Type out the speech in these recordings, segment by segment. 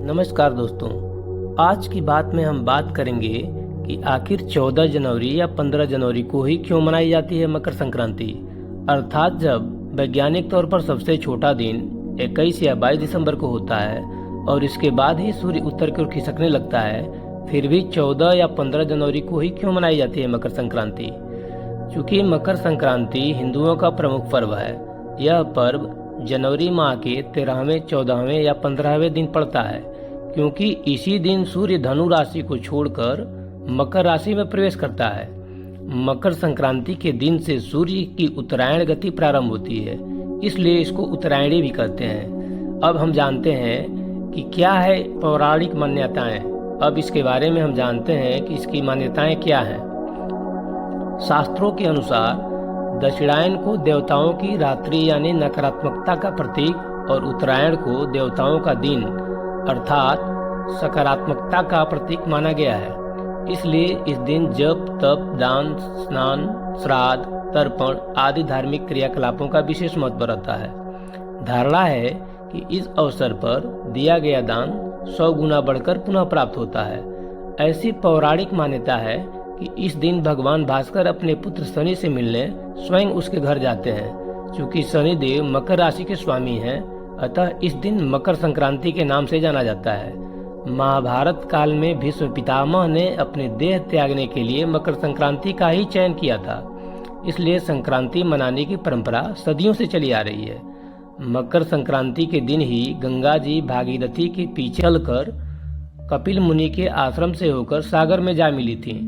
नमस्कार दोस्तों। आज की बात में हम बात करेंगे कि आखिर 14 जनवरी या 15 जनवरी को ही क्यों मनाई जाती है मकर संक्रांति। अर्थात जब वैज्ञानिक तौर पर सबसे छोटा दिन 21 या 22 दिसंबर को होता है और इसके बाद ही सूर्य उत्तर की ओर खिसकने लगता है, फिर भी 14 या 15 जनवरी को ही क्यों मनाई जाती है मकर संक्रांति। चूँकि मकर संक्रांति हिंदुओं का प्रमुख पर्व है, यह पर्व जनवरी माह के 13वें, 14वें या 15वें दिन पड़ता है, क्योंकि इसी दिन सूर्य धनु राशि को छोड़कर मकर राशि में प्रवेश करता है। मकर संक्रांति के दिन से सूर्य की उत्तरायण गति प्रारंभ होती है, इसलिए इसको उत्तरायणी भी कहते हैं। अब हम जानते हैं कि क्या है पौराणिक मान्यताएं। अब इसके बारे में हम जानते हैं कि इसकी मान्यताएं क्या हैं। शास्त्रों के अनुसार दक्षिणायन को देवताओं की रात्रि यानी नकारात्मकता का प्रतीक और उत्तरायण को देवताओं का दिन अर्थात सकारात्मकता का प्रतीक माना गया है। इसलिए इस दिन जप, तप, दान, स्नान, श्राद्ध, तर्पण आदि धार्मिक क्रियाकलापों का विशेष महत्व रहता है। धारणा है कि इस अवसर पर दिया गया दान 100 गुना बढ़कर पुनः प्राप्त होता है। ऐसी पौराणिक मान्यता है कि इस दिन भगवान भास्कर अपने पुत्र शनि से मिलने स्वयं उसके घर जाते हैं। चूँकि शनि देव मकर राशि के स्वामी हैं, अतः इस दिन मकर संक्रांति के नाम से जाना जाता है। महाभारत काल में भीष्म पितामह ने अपने देह त्यागने के लिए मकर संक्रांति का ही चयन किया था, इसलिए संक्रांति मनाने की परंपरा सदियों से चली आ रही है। मकर संक्रांति के दिन ही गंगा जी भागीरथी के पीछे चलकर कपिल मुनि के आश्रम से होकर सागर में जा मिली थी।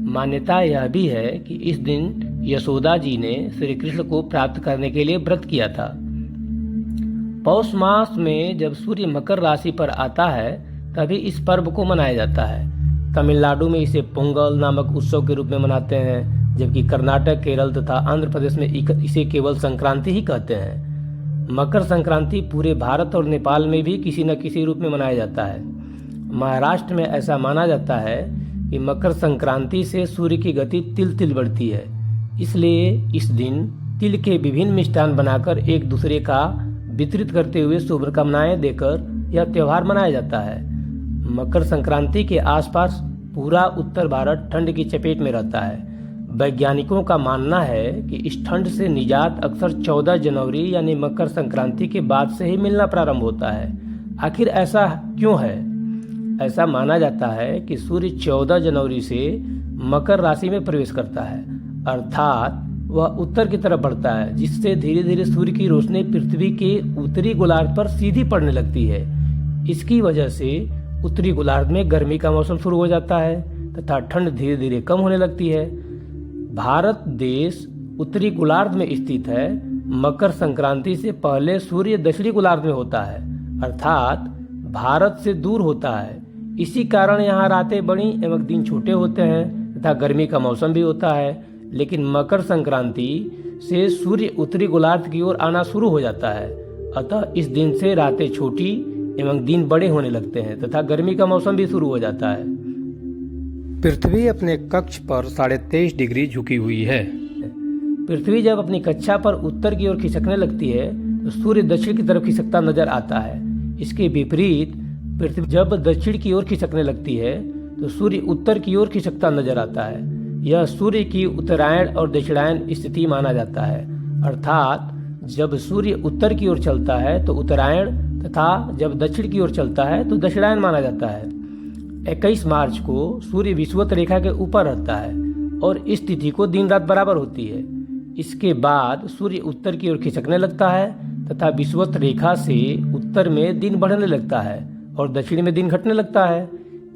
मान्यता यह भी है कि इस दिन यशोदा जी ने श्री कृष्ण को प्राप्त करने के लिए व्रत किया था। पौष मास में जब सूर्य मकर राशि पर आता है, तभी इस पर्व को मनाया जाता है। तमिलनाडु में इसे पोंगल नामक उत्सव के रूप में मनाते हैं, जबकि कर्नाटक, केरल तथा आंध्र प्रदेश में इसे केवल संक्रांति ही कहते हैं। मकर संक्रांति पूरे भारत और नेपाल में भी किसी न किसी रूप में मनाया जाता है। महाराष्ट्र में ऐसा माना जाता है कि मकर संक्रांति से सूर्य की गति तिल तिल बढ़ती है, इसलिए इस दिन तिल के विभिन्न मिष्ठान बनाकर एक दूसरे का वितरित करते हुए शुभकामनाएं देकर यह त्यौहार मनाया जाता है। मकर संक्रांति के आसपास पूरा उत्तर भारत ठंड की चपेट में रहता है। वैज्ञानिकों का मानना है कि इस ठंड से निजात अक्सर 14 जनवरी यानी मकर संक्रांति के बाद से ही मिलना प्रारंभ होता है। आखिर ऐसा क्यों है? ऐसा माना जाता है कि सूर्य 14 जनवरी से मकर राशि में प्रवेश करता है, अर्थात वह उत्तर की तरफ बढ़ता है, जिससे धीरे धीरे सूर्य की रोशनी पृथ्वी के उत्तरी गोलार्ध पर सीधी पड़ने लगती है। इसकी वजह से उत्तरी गोलार्ध में गर्मी का मौसम शुरू हो जाता है तथा ठंड धीरे धीरे कम होने लगती है। भारत देश उत्तरी गोलार्ध में स्थित है। मकर संक्रांति से पहले सूर्य दक्षिणी गोलार्ध में होता है, अर्थात भारत से दूर होता है। इसी कारण यहाँ रातें बड़ी एवं दिन छोटे होते हैं तथा गर्मी का मौसम भी होता है। लेकिन मकर संक्रांति से सूर्य उत्तरी गोलार्ध की ओर आना शुरू हो जाता है, अतः इस दिन से रातें छोटी एवं दिन बड़े होने लगते हैं तथा गर्मी का मौसम भी शुरू हो जाता है। पृथ्वी अपने कक्ष पर 23.5 डिग्री झुकी हुई है। पृथ्वी जब अपनी कक्षा पर उत्तर की ओर खिसकने लगती है तो सूर्य दक्षिण की तरफ खिसकता नजर आता है। इसके विपरीत पृथ्वी जब दक्षिण की ओर खिसकने लगती है तो सूर्य उत्तर की ओर खिसकता नजर आता है। यह सूर्य की उत्तरायण और दक्षिणायन स्थिति माना जाता है, अर्थात जब सूर्य उत्तर की ओर चलता है तो उत्तरायण तथा जब दक्षिण की ओर चलता है तो दक्षिणायन माना जाता है। 21 मार्च को सूर्य विषुवत रेखा के ऊपर रहता है और इस तिथि को दिन रात बराबर होती है। इसके बाद सूर्य उत्तर की ओर खिसकने लगता है तथा विषुवत रेखा से उत्तर में दिन बढ़ने लगता है और दक्षिण में दिन घटने लगता है।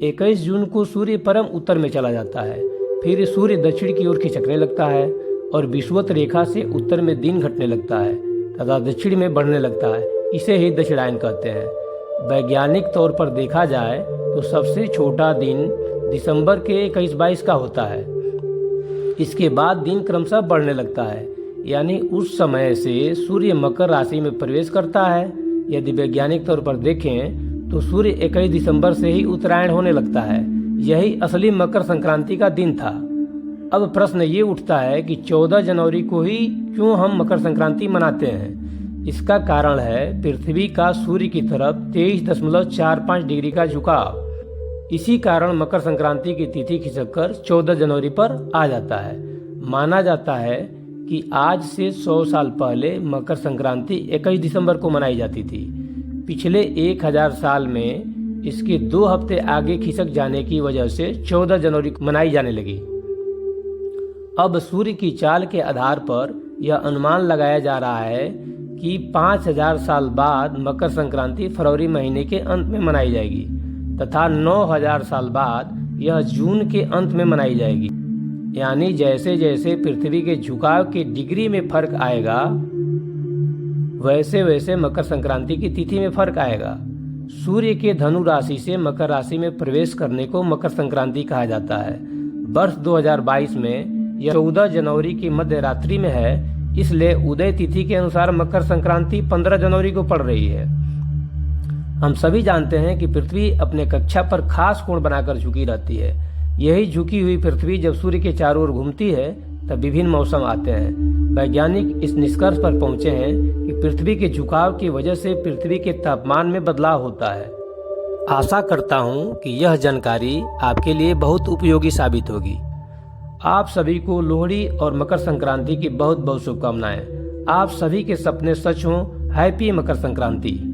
21 जून को सूर्य परम उत्तर में चला जाता है, फिर सूर्य दक्षिण की ओर खिसकने लगता है और विषुवत रेखा से उत्तर में दिन घटने लगता है तथा दक्षिण में बढ़ने लगता है। इसे ही दक्षिणायन कहते हैं। वैज्ञानिक तौर पर देखा जाए तो सबसे छोटा दिन दिसंबर के 21-22 का होता है। इसके बाद दिन क्रमशः बढ़ने लगता है, यानी उस समय से सूर्य मकर राशि में प्रवेश करता है। यदि वैज्ञानिक तौर पर देखें तो सूर्य 21 दिसंबर से ही उत्तरायण होने लगता है। यही असली मकर संक्रांति का दिन था। अब प्रश्न ये उठता है कि 14 जनवरी को ही क्यों हम मकर संक्रांति मनाते हैं। इसका कारण है पृथ्वी का सूर्य की तरफ 23.45 डिग्री का झुकाव। इसी कारण मकर संक्रांति की तिथि खिसककर 14 जनवरी पर आ जाता है। माना जाता है कि आज से 100 साल पहले मकर संक्रांति 21 दिसंबर को मनाई जाती थी। पिछले 1000 साल में इसके 2 हफ्ते आगे खिसक जाने की वजह से 14 जनवरी को मनाई जाने लगी। अब सूर्य की चाल के आधार पर यह अनुमान लगाया जा रहा है कि 5000 साल बाद मकर संक्रांति फरवरी महीने के अंत में मनाई जाएगी तथा 9000 साल बाद यह जून के अंत में मनाई जाएगी। यानी जैसे जैसे पृथ्वी के झुकाव के डिग्री में फर्क आएगा वैसे वैसे मकर संक्रांति की तिथि में फर्क आएगा। सूर्य के धनु राशि से मकर राशि में प्रवेश करने को मकर संक्रांति कहा जाता है। वर्ष 2022 में यह 14 जनवरी की मध्य रात्रि में है, इसलिए उदय तिथि के अनुसार मकर संक्रांति 15 जनवरी को पड़ रही है। हम सभी जानते हैं कि पृथ्वी अपने कक्षा पर खास कोण बनाकर झुकी रहती है। यही झुकी हुई पृथ्वी जब सूर्य के चारों ओर घूमती है तब विभिन्न मौसम आते हैं। वैज्ञानिक इस निष्कर्ष पर पहुंचे हैं कि पृथ्वी के झुकाव की वजह से पृथ्वी के तापमान में बदलाव होता है। आशा करता हूं कि यह जानकारी आपके लिए बहुत उपयोगी साबित होगी। आप सभी को लोहड़ी और मकर संक्रांति की बहुत बहुत शुभकामनाएं। आप सभी के सपने सच हों। हैप्पी मकर संक्रांति।